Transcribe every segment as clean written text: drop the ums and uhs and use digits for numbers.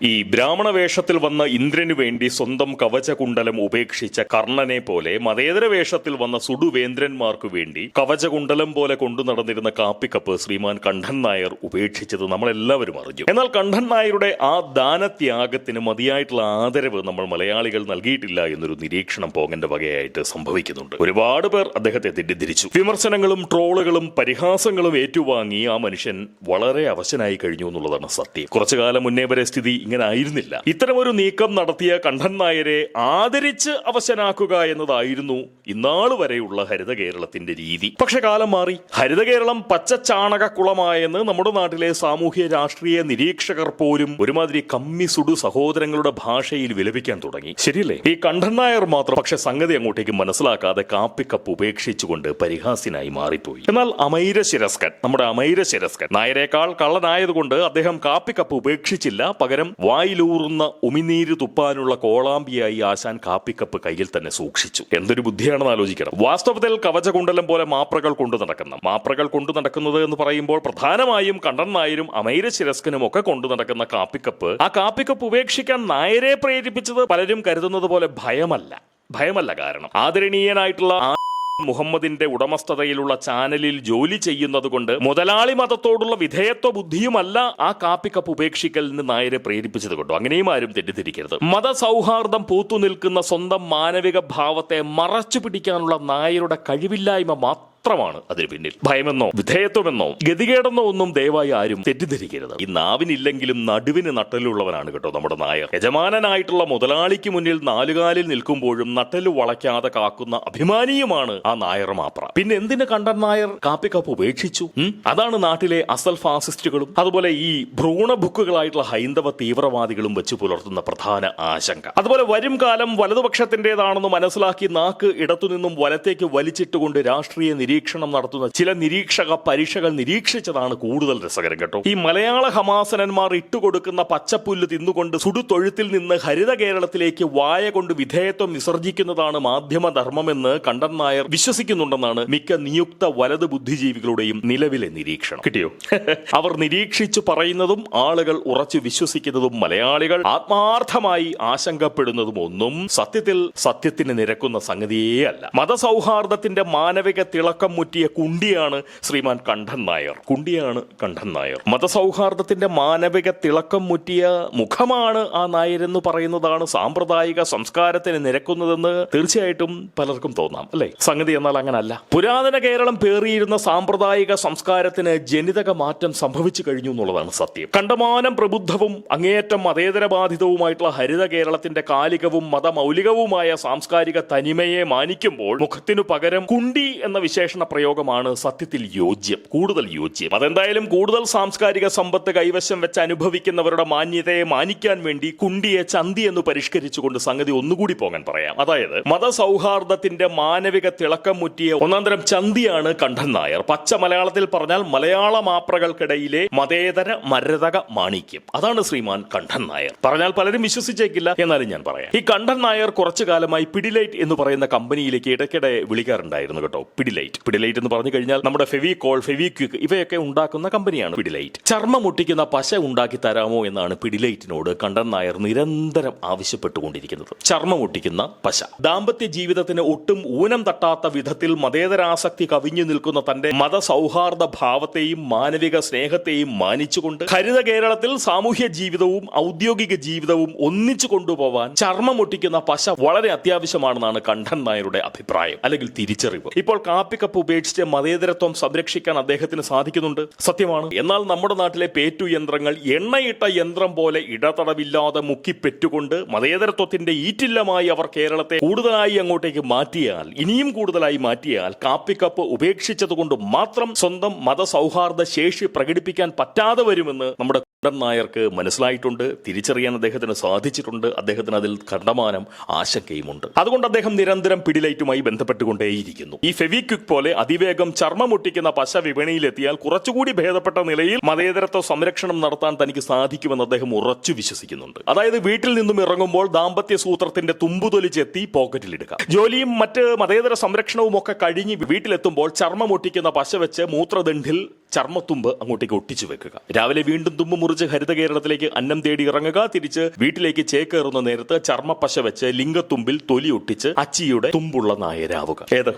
ഈ ബ്രാഹ്മണ വേഷത്തിൽ വന്ന ഇന്ദ്രനു വേണ്ടി സ്വന്തം കവചകുണ്ടലം ഉപേക്ഷിച്ച കർണനെ പോലെ മതേതര വേഷത്തിൽ വന്ന സുഡുവേന്ദ്രന്മാർക്കു വേണ്ടി കവചകുണ്ടലം പോലെ കൊണ്ടു നടന്നിരുന്ന കാപ്പിക്കപ്പ് ശ്രീമാൻ കണ്ഠൻ നായർ ഉപേക്ഷിച്ചത് നമ്മളെല്ലാവരും അറിഞ്ഞു. എന്നാൽ കണ്ഠൻ നായരുടെ ആ ദാനത്യാഗത്തിന് മതിയായിട്ടുള്ള ആദരവ് നമ്മൾ മലയാളികൾ നൽകിയിട്ടില്ല എന്നൊരു നിരീക്ഷണം പോങ്ങന്റെ വകയായിട്ട് സംഭവിക്കുന്നുണ്ട്. ഒരുപാട് പേർ അദ്ദേഹത്തെ തെറ്റിദ്ധരിച്ചു. വിമർശനങ്ങളും ട്രോളുകളും പരിഹാസങ്ങളും ഏറ്റുവാങ്ങി ആ മനുഷ്യൻ വളരെ അവശനായി കഴിഞ്ഞു എന്നുള്ളതാണ് സത്യം. കുറച്ചു കാലം മുന്നേ വരെ സ്ഥിതി ഇങ്ങനെ ആയിരുന്നില്ല. ഇത്തരമൊരു നീക്കം നടത്തിയ കണ്ഠൻ നായരെ ആദരിച്ച് അവശനാക്കുക എന്നതായിരുന്നു ഇന്നാള് വരെയുള്ള ഹരിത കേരളത്തിന്റെ രീതി. പക്ഷെ കാലം മാറി. ഹരിത കേരളം പച്ചച്ചാണകക്കുളമായെന്ന് നമ്മുടെ നാട്ടിലെ സാമൂഹ്യ രാഷ്ട്രീയ നിരീക്ഷകർ പോലും ഒരുമാതിരി കമ്മി സുഡു സഹോദരങ്ങളുടെ ഭാഷയിൽ വിലപിക്കാൻ തുടങ്ങി. ശരിയല്ലേ? ഈ കണ്ഠൻ നായർ മാത്രം പക്ഷെ സംഗതി അങ്ങോട്ടേക്ക് മനസ്സിലാക്കാതെ കാപ്പിക്കപ്പ് ഉപേക്ഷിച്ചുകൊണ്ട് പരിഹാസ്യനായി മാറിപ്പോയി. എന്നാൽ നമ്മുടെ അമൈരശിരസ്കൻ നായരേക്കാൾ കള്ളനായതുകൊണ്ട് അദ്ദേഹം കാപ്പിക്കപ്പ് ഉപേക്ഷിച്ചില്ല. പകരം വായിലൂറുന്ന ഉമിനീര് തുപ്പാനുള്ള കോളാമ്പിയായി ആശാൻ കാപ്പിക്കപ്പ് കയ്യിൽ തന്നെ സൂക്ഷിച്ചു. എന്തൊരു ബുദ്ധിയാണെന്ന് ആലോചിക്കണം. വാസ്തവത്തിൽ കവചകുണ്ടലം പോലെ മാപ്രകൾ കൊണ്ടു നടക്കുന്നത് എന്ന് പറയുമ്പോൾ പ്രധാനമായും കണ്ഠൻ നായരും അമൈരശിരസ്കനും ഒക്കെ കൊണ്ടു നടക്കുന്ന കാപ്പിക്കപ്പ്, ആ കാപ്പിക്കപ്പ് ഉപേക്ഷിക്കാൻ നായരെ പ്രേരിപ്പിച്ചത് പലരും കരുതുന്നത് പോലെ ഭയമല്ല. കാരണം ആദരണീയനായിട്ടുള്ള മുഹമ്മദിന്റെ ഉടമസ്ഥതയിലുള്ള ചാനലിൽ ജോലി ചെയ്യുന്നത് കൊണ്ട് മുതലാളി മതത്തോടുള്ള വിധേയത്വ ബുദ്ധിയുമല്ല ആ കാപ്പിക്കപ്പ് ഉപേക്ഷിക്കലിന് നായരെ പ്രേരിപ്പിച്ചത് കൊണ്ടോ. അങ്ങനെയും ആരും തെറ്റിദ്ധരിക്കരുത്. മതസൗഹാർദ്ദം പൂത്തുനിൽക്കുന്ന സ്വന്തം മാനവിക ഭാവത്തെ മറച്ചു പിടിക്കാനുള്ള നായരുടെ കഴിവില്ലായ്മ മാത്രമാണ് അതിന് പിന്നിൽ. ഭയമെന്നോ വിധേയത്വമെന്നോ ഗതികേടെന്നോ ഒന്നും ദയവായി ആരും തെറ്റിദ്ധരിക്കരുത്. ഈ നാവിനില്ലെങ്കിലും നടുവിന് നട്ടലുള്ളവനാണ് കേട്ടോ നമ്മുടെ നായർ. യജമാനനായിട്ടുള്ള മുതലാളിക്ക് മുന്നിൽ നാലുകാലിൽ നിൽക്കുമ്പോഴും നട്ടല് വളയ്ക്കാതെ കാക്കുന്ന അഭിമാനിയുമാണ് ആ നായർ മാപ്ര. പിന്നെ എന്തിന് കണ്ഠൻ നായർ കാപ്പിക്കപ്പ് ഉപേക്ഷിച്ചു? അതാണ് നാട്ടിലെ അസൽ ഫാസിസ്റ്റുകളും അതുപോലെ ഈ ഭ്രൂണബുക്കുകളായിട്ടുള്ള ഹൈന്ദവ തീവ്രവാദികളും വെച്ച് പുലർത്തുന്ന പ്രധാന ആശങ്ക. അതുപോലെ വരും കാലം വലതുപക്ഷത്തിന്റേതാണെന്ന് മനസ്സിലാക്കി നാക്ക് ഇടത്തുനിന്നും വലത്തേക്ക് വലിച്ചിട്ടുകൊണ്ട് രാഷ്ട്രീയ നിരീക്ഷണം നടത്തുന്ന ചില നിരീക്ഷക പരീക്ഷകൾ നിരീക്ഷിച്ചതാണ് കൂടുതൽ രസകരം കേട്ടോ. ഈ മലയാള ഹമാസനന്മാർ ഇട്ടുകൊടുക്കുന്ന പച്ചപ്പുല്ല് തിന്നുകൊണ്ട് സുടുതൊഴുത്തിൽ നിന്ന് ഹരിത കേരളത്തിലേക്ക് വായ കൊണ്ട് വിധേയത്വം വിസർജിക്കുന്നതാണ് മാധ്യമധർമ്മമെന്ന് കണ്ഠൻ നായർ വിശ്വസിക്കുന്നുണ്ടെന്നാണ് മിക്ക നിയുക്ത വലത് ബുദ്ധിജീവികളുടെയും നിലവിലെ നിരീക്ഷണം. കിട്ടിയോ? അവർ നിരീക്ഷിച്ചു പറയുന്നതും ആളുകൾ ഉറച്ചു വിശ്വസിക്കുന്നതും മലയാളികൾ ആത്മാർത്ഥമായി ആശങ്കപ്പെടുന്നതും ഒന്നും സത്യത്തിന് നിരക്കുന്ന സംഗതിയേ അല്ല. മതസൗഹാർദ്ദത്തിന്റെ മാനവിക തിളക്കം മുറ്റിയ കുണ്ടിയാണ് ശ്രീമാൻ കണ്ഠൻ നായർ. മതസൗഹാർദ്ദത്തിന്റെ മാനവിക തിളക്കം മുറ്റിയ മുഖമാണ് ആ നായരെന്ന് പറയുന്നതാണ് സാമ്പ്രദായിക സംസ്കാരത്തിന് നിരക്കുന്നതെന്ന് തീർച്ചയായിട്ടും പലർക്കും തോന്നാം, അല്ലെ? സംഗതി എന്നാൽ അങ്ങനല്ല. പുരാതന കേരളം പേറിയിരുന്ന സാമ്പ്രദായിക സംസ്കാരത്തിന് ജനിതക മാറ്റം സംഭവിച്ചു കഴിഞ്ഞു എന്നുള്ളതാണ് സത്യം. കണ്ടമാനം പ്രബുദ്ധവും അങ്ങേയറ്റം മതേതരബാധിതവുമായിട്ടുള്ള ഹരിത കേരളത്തിന്റെ കാലികവും മതമൗലികവുമായ സാംസ്കാരിക തനിമയെ മാനിക്കുമ്പോൾ മുഖത്തിനു പകരം കുണ്ടി എന്ന വിശേഷണ പ്രയോഗമാണ് സത്യത്തിൽ കൂടുതൽ യോജ്യം. അതെന്തായാലും കൂടുതൽ സാംസ്കാരിക സമ്പത്ത് കൈവശം വെച്ച് അനുഭവിക്കുന്നവരുടെ മാന്യതയെ മാനിക്കാൻ വേണ്ടി കുണ്ടിയെ ചന്തി എന്ന് പരിഷ്കരിച്ചുകൊണ്ട് സംഗതി ഒന്നുകൂടി പോകാൻ പറയാം. അതായത് മതസൗഹാർദ്ദത്തിന്റെ മാനവിക തിളക്കം മുറ്റിയ ഒന്നാന്തരം ചന്തിയാണ് കണ്ഠൻ നായർ. പച്ച മലയാളത്തിൽ പറഞ്ഞാൽ മലയാള മാപ്രകൾക്കിടയിലെ മതേതര മരതക മാണിക്യം. അതാണ് ശ്രീമാൻ കണ്ഠൻ നായർ. പറഞ്ഞാൽ പലരും വിശ്വസിച്ചേക്കില്ല, എന്നാലും ഞാൻ പറയാം. ഈ കണ്ഠൻ നായർ കുറച്ചു കാലമായി പിഡിലൈറ്റ് എന്ന് പറയുന്ന കമ്പനിയിലേക്ക് ഇടയ്ക്കിടെ വിളിക്കാറുണ്ടായിരുന്നു കേട്ടോ. പിഡിലൈറ്റ് എന്ന് പറഞ്ഞു കഴിഞ്ഞാൽ നമ്മുടെ ഫെവിക്കോൾ, ഫെവിക്വിക് ഇവയൊക്കെ ഉണ്ടാക്കുന്ന കമ്പനിയാണ് പിഡിലൈറ്റ്. ചർമ്മം മുട്ടിക്കുന്ന പശ ഉണ്ടാക്കി തരാമോ എന്നാണ് പിഡിലൈറ്റിനോട് കണ്ഠൻ നായർ നിരന്തരം ആവശ്യപ്പെട്ടുകൊണ്ടിരിക്കുന്നത്. ചർമ്മം മുട്ടിക്കുന്ന പശ. ദാമ്പത്യ ജീവിതത്തിന് ഒട്ടും ഊനം തട്ടാത്ത വിധത്തിൽ മതേതരാസക്തി കവിഞ്ഞു നിൽക്കുന്ന തന്റെ മതസൗഹാർദ്ദ ഭാവത്തെയും മാനവിക സ്നേഹത്തെയും മാനിച്ചുകൊണ്ട് ഹരിത കേരളത്തിൽ സാമൂഹ്യ ജീവിതവും ഔദ്യോഗിക ജീവിതവും ഒന്നിച്ചു കൊണ്ടുപോവാൻ ചർമ്മം മുട്ടിക്കുന്ന പശ വളരെ അത്യാവശ്യമാണെന്നാണ് കണ്ഠൻ നായരുടെ അഭിപ്രായം, അല്ലെങ്കിൽ തിരിച്ചറിവ്. ഇപ്പോൾ കാപ്പിക്കപ്പ് ഉപേക്ഷിച്ച് മതേതരത്വം സംരക്ഷിക്കാൻ അദ്ദേഹത്തിന് സാധിക്കുന്നുണ്ട്, സത്യമാണ്. എന്നാൽ നമ്മുടെ നാട്ടിലെ പേറ്റു യന്ത്രങ്ങൾ എണ്ണയിട്ട യന്ത്രം പോലെ ഇടതടവില്ലാതെ മുക്കിപ്പെറ്റുകൊണ്ട് മതേതരത്വത്തിന്റെ ഈറ്റില്ലമായി അവർ കേരളത്തെ ഇനിയും കൂടുതലായി മാറ്റിയാൽ കാപ്പിക്കപ്പ് ഉപേക്ഷിച്ചതുകൊണ്ട് മാത്രം സ്വന്തം മതസൗഹാർദ്ദ ശേഷി പ്രകടിപ്പിക്കാൻ പറ്റാതെ വരുമെന്ന് നമ്മുടെ കണ്ഠൻ നായർക്ക് മനസ്സിലായിട്ടുണ്ട്, തിരിച്ചറിയാൻ അദ്ദേഹത്തിന് സാധിച്ചിട്ടുണ്ട്. അദ്ദേഹത്തിന് അതിൽ കണ്ടമാനം ആശങ്കയുമുണ്ട്. അതുകൊണ്ട് അദ്ദേഹം നിരന്തരം പിഡിലൈറ്റുമായി ബന്ധപ്പെട്ടുകൊണ്ടേയിരിക്കുന്നു. ഈ ഫെവിക്വിക് പോലെ അതിവേഗം ചർമ്മമൊട്ടിക്കുന്ന പശ വിപണിയിലെത്തിയാൽ കുറച്ചുകൂടി ഭേദപ്പെട്ട നിലയിൽ മതേതരത്വ സംരക്ഷണം നടത്താൻ തനിക്ക് സാധിക്കുമെന്ന് അദ്ദേഹം ഉറച്ചു വിശ്വസിക്കുന്നുണ്ട്. അതായത് വീട്ടിൽ നിന്നും ഇറങ്ങുമ്പോൾ ദാമ്പത്യ സൂത്രത്തിന്റെ തുമ്പുതൊലി ചെത്തി പോക്കറ്റിലിടുക. ജോലിയും മറ്റ് മതേതര സംരക്ഷണവും ഒക്കെ കഴിഞ്ഞ് വീട്ടിലെത്തുമ്പോൾ ചർമ്മമൊട്ടിക്കുന്ന പശ വെച്ച് മൂത്രദണ്ഡിൽ ചർമ്മത്തുമ്പ് അങ്ങോട്ടേക്ക് ഒട്ടിച്ചു വെക്കുക. രാവിലെ വീണ്ടും തുമ്പ് മുറിച്ച് ഹരിത കേരളത്തിലേക്ക് അന്നം തേടി ഇറങ്ങുക. തിരിച്ച് വീട്ടിലേക്ക് ചേക്കേറുന്ന നേരത്ത് ചർമ്മപ്പശ വെച്ച് ലിംഗത്തുമ്പിൽ തൊലി ഒട്ടിച്ച് അച്ചിയുടെ തുമ്പുള്ള നായരാവുക. ഏത്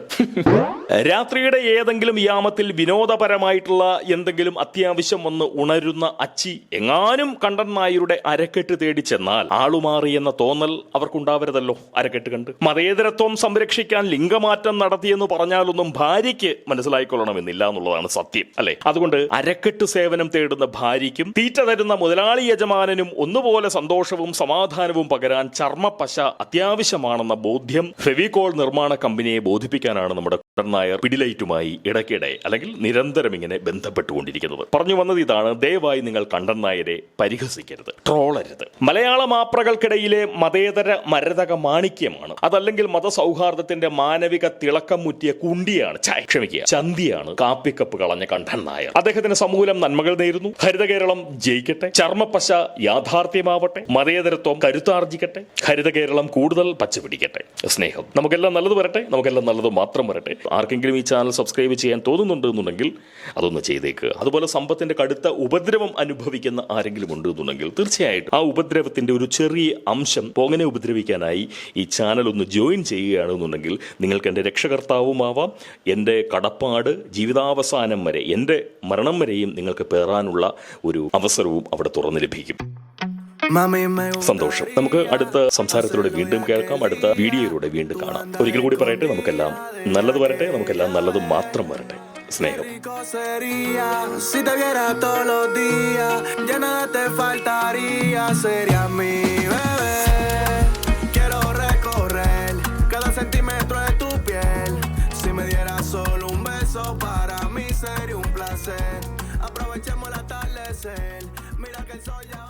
രാത്രിയുടെ ഏതെങ്കിലും യാമത്തിൽ വിനോദപരമായിട്ടുള്ള എന്തെങ്കിലും അത്യാവശ്യം വന്ന് ഉണരുന്ന അച്ചി എങ്ങാനും കണ്ടൻ നായരുടെ അരക്കെട്ട് തേടി ചെന്നാൽ ആളുമാറി എന്ന തോന്നൽ അവർക്കുണ്ടാവരുതല്ലോ. അരക്കെട്ട് കണ്ട് മതേതരത്വം സംരക്ഷിക്കാൻ ലിംഗമാറ്റം നടത്തിയെന്ന് പറഞ്ഞാലൊന്നും ഭാര്യയ്ക്ക് മനസ്സിലായിക്കൊള്ളണമെന്നില്ല എന്നുള്ളതാണ് സത്യം, അല്ലെ? അതുകൊണ്ട് അരക്കെട്ട് സേവനം തേടുന്ന ഭാര്യയ്ക്കും തീറ്റ തരുന്ന മുതലാളി യജമാനനും ഒന്നുപോലെ സന്തോഷവും സമാധാനവും പകരാൻ ചർമ്മപ്പശ അത്യാവശ്യമാണെന്ന ബോധ്യം ഫെവിക്കോൾ നിർമ്മാണ കമ്പനിയെ ബോധിപ്പിക്കാനാണ് നമ്മുടെ കണ്ടൻ നായർ പിഡിലൈറ്റുമായി ഇടയ്ക്കിടെ അല്ലെങ്കിൽ നിരന്തരം ഇങ്ങനെ ബന്ധപ്പെട്ടുകൊണ്ടിരിക്കുന്നത്. പറഞ്ഞു വന്നത് ഇതാണ്: ദയവായി നിങ്ങൾ കണ്ടൻ നായരെ പരിഹസിക്കരുത്, ട്രോളരുത്. മലയാള മാപ്രകൾക്കിടയിലെ മതേതര മരതക മാണിക്യമാണ്, അതല്ലെങ്കിൽ മതസൗഹാർദ്ദത്തിന്റെ മാനവിക തിളക്കം മുറ്റിയ കുണ്ടിയാണ്, ചന്തിയാണ് കാപ്പിക്കപ്പ് കളഞ്ഞ കണ്ടൻ നായർ. അദ്ദേഹത്തിന് സമൂലം നന്മകൾ നേരുന്നു. ഹരിത കേരളം ജയിക്കട്ടെ, ചർമ്മപ്പശ യാഥാർത്ഥ്യമാവട്ടെ, മതേതരത്വം കരുത്താർജിക്കട്ടെ, ഹരിത കേരളം കൂടുതൽ പച്ചപിടിക്കട്ടെ. സ്നേഹം. നമുക്കെല്ലാം നല്ലത് വരട്ടെ, നമുക്കെല്ലാം നല്ലത് മാത്രം വരട്ടെ. ആർക്കെങ്കിലും ഈ ചാനൽ സബ്സ്ക്രൈബ് ചെയ്യാൻ തോന്നുന്നുണ്ട് എന്നുണ്ടെങ്കിൽ അതൊന്ന് ചെയ്തേക്കുക. അതുപോലെ സമ്പത്തിന്റെ കടുത്ത ഉപദ്രവം അനുഭവിക്കുന്ന ആരെങ്കിലും ഉണ്ട് എന്നുണ്ടെങ്കിൽ തീർച്ചയായിട്ടും ആ ഉപദ്രവത്തിന്റെ ഒരു ചെറിയ അംശം പോങ്ങനെ ഉപദ്രവിക്കാനായി ഈ ചാനൽ ഒന്ന് ജോയിൻ ചെയ്യുകയാണെന്നുണ്ടെങ്കിൽ നിങ്ങൾക്ക് എൻ്റെ രക്ഷകർത്താവുമാവാം. എൻ്റെ കടപ്പാട് ജീവിതാവസാനം വരെ, എൻ്റെ മരണം വരെയും നിങ്ങൾക്ക് പേറാനുള്ള ഒരു അവസരവും അവിടെ തുറന്നു ലഭിക്കും. സന്തോഷം. നമുക്ക് അടുത്ത സംസാരത്തിലൂടെ വീണ്ടും കേൾക്കാം, അടുത്ത വീഡിയോയിലൂടെ വീണ്ടും കാണാം. ഒരിക്കൽ കൂടി പറയട്ടെ, നമുക്കെല്ലാം നല്ലത് വരട്ടെ, നമുക്കെല്ലാം നല്ലത് മാത്രം വരട്ടെ. സ്നേഹം. Aprovechemos el atardecer, mira que el sol ya